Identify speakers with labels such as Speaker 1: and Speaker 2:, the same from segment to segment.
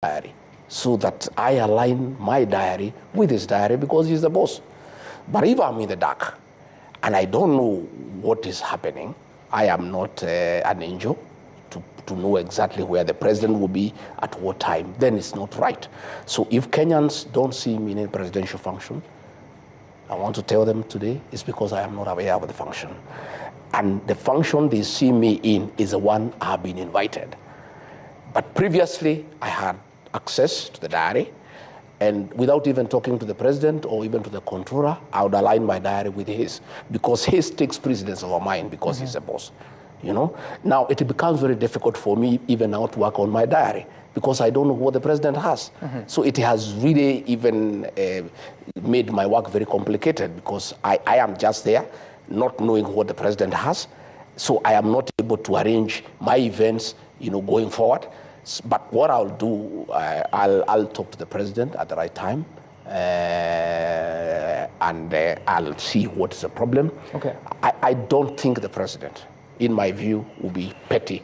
Speaker 1: diary so that I align my diary with his diary because he's the boss. But if I'm in the dark and I don't know what is happening, I am not an angel to know exactly where the president will be at what time, then it's not right. So if Kenyans don't see me in a presidential function, I want to tell them today it's because I am not aware of the function. And the function they see me in is the one I have been invited. But previously, I had access to the diary, and without even talking to the president or even to the controller, I would align my diary with his, because his takes precedence over mine because he's the boss. You know? Now, it becomes very difficult for me even now to work on my diary because I don't know what the president has. So it has really even made my work very complicated because I am just there, not knowing what the president has. So I am not able to arrange my events, you know, going forward. But what I'll do, I'll talk to the president at the right time, and I'll see what is the problem. Okay. I don't think the president, in my view, will be petty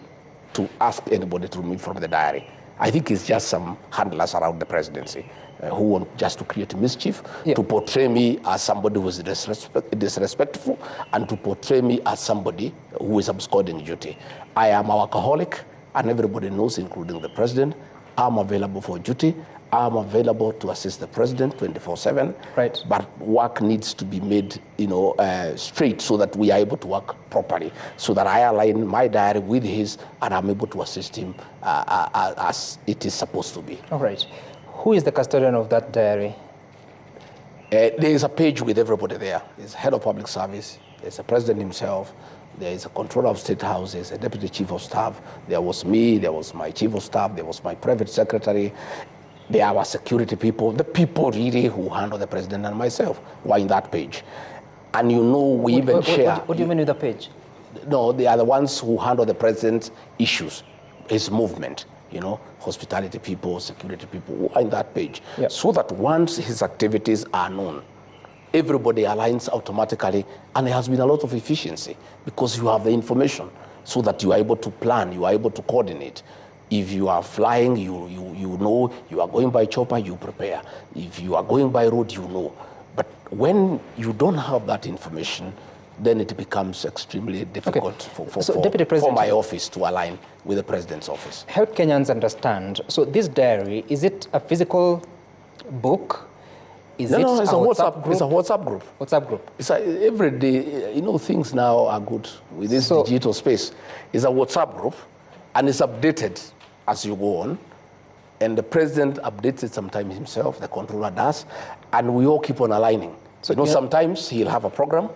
Speaker 1: to ask anybody to remove from the diary. I think it's just some handlers around the presidency who want just to create mischief, to portray me as somebody who is disrespectful, and to portray me as somebody who is absconding duty. I am a workaholic, and everybody knows, including the president. I'm available for duty. I'm available to assist the president 24/7. Right. But work needs to be made, you know, straight so that we are able to work properly, so that I align my diary with his, and I'm able to assist him as it is supposed to be.
Speaker 2: All right. Who is the custodian of that diary?
Speaker 1: There is a page with everybody there. There's head of public service. There's the president himself. There is a controller of state house. There's a deputy chief of staff. There was me. There was my chief of staff. There was my private secretary. There are our security people. The people really who handle the president and myself were in that page. And you know, we even share.
Speaker 2: What do you mean with the page?
Speaker 1: No, they are the ones who handle the president's issues, his movement. You know, hospitality people, security people who are in that page. So that once his activities are known, everybody aligns automatically, and there has been a lot of efficiency because you have the information so that you are able to plan, you are able to coordinate. If you are flying, you know, you are going by chopper, you prepare. If you are going by road, you know. But when you don't have that information, then it becomes extremely difficult for my office to align with the president's office.
Speaker 2: Help Kenyans understand. So this diary, is it a physical book?
Speaker 1: No, it's a WhatsApp group. It's a WhatsApp group.
Speaker 2: WhatsApp group.
Speaker 1: It's every day, you know, things now are good with this digital space. It's a WhatsApp group, and it's updated as you go on. And the president updates it sometimes himself, the controller does, and we all keep on aligning. So, you know, sometimes he'll have a program,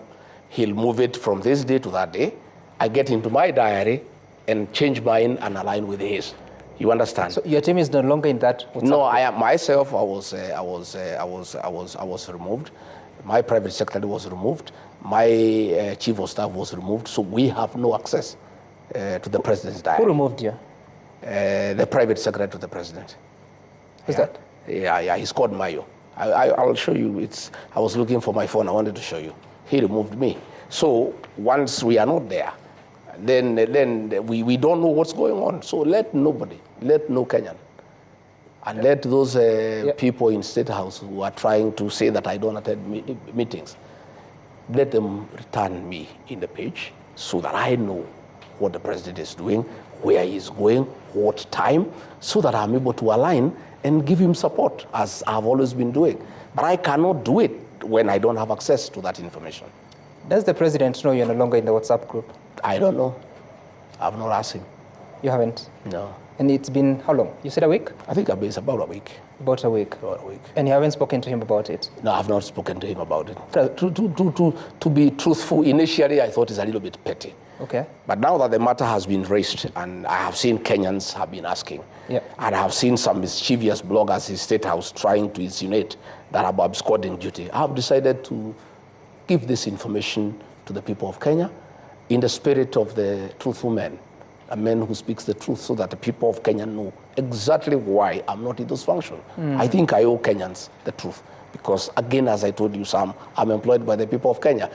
Speaker 1: he'll move it from this day to that day. I get into my diary and change mine and align with his. You understand? So
Speaker 2: your team is no longer in that WhatsApp
Speaker 1: No, I am myself. I was removed. My private secretary was removed. My chief of staff was removed. So we have no access to the president's diary.
Speaker 2: Who removed you?
Speaker 1: The private secretary to the president.
Speaker 2: Who's that?
Speaker 1: Yeah. He's called Mayo. I'll show you. I was looking for my phone. I wanted to show you. He removed me. So once we are not there, then we don't know what's going on. So let no Kenyan, and let those people in State House who are trying to say that I don't attend meetings, let them return me in the page so that I know what the president is doing, where he's going, what time, so that I'm able to align and give him support, as I've always been doing. But I cannot do it when I don't have access to that information.
Speaker 2: Does the president know you're no longer in the WhatsApp group?
Speaker 1: I don't know. I've not asked him.
Speaker 2: You haven't?
Speaker 1: No.
Speaker 2: And it's been how long? You said a week?
Speaker 1: I think it's about a week.
Speaker 2: About a week?
Speaker 1: About a week.
Speaker 2: And you haven't spoken to him about it?
Speaker 1: No, I've not spoken to him about it. To be truthful, initially I thought it's a little bit petty.
Speaker 2: Okay.
Speaker 1: But now that the matter has been raised, and I have seen Kenyans have been asking, and I have seen some mischievous bloggers in State House trying to insinuate that I'm absconding duty, I have decided to give this information to the people of Kenya in the spirit of the truthful man, a man who speaks the truth, so that the people of Kenya know exactly why I'm not in those functions. I think I owe Kenyans the truth because, again, as I told you, Sam, I'm employed by the people of Kenya.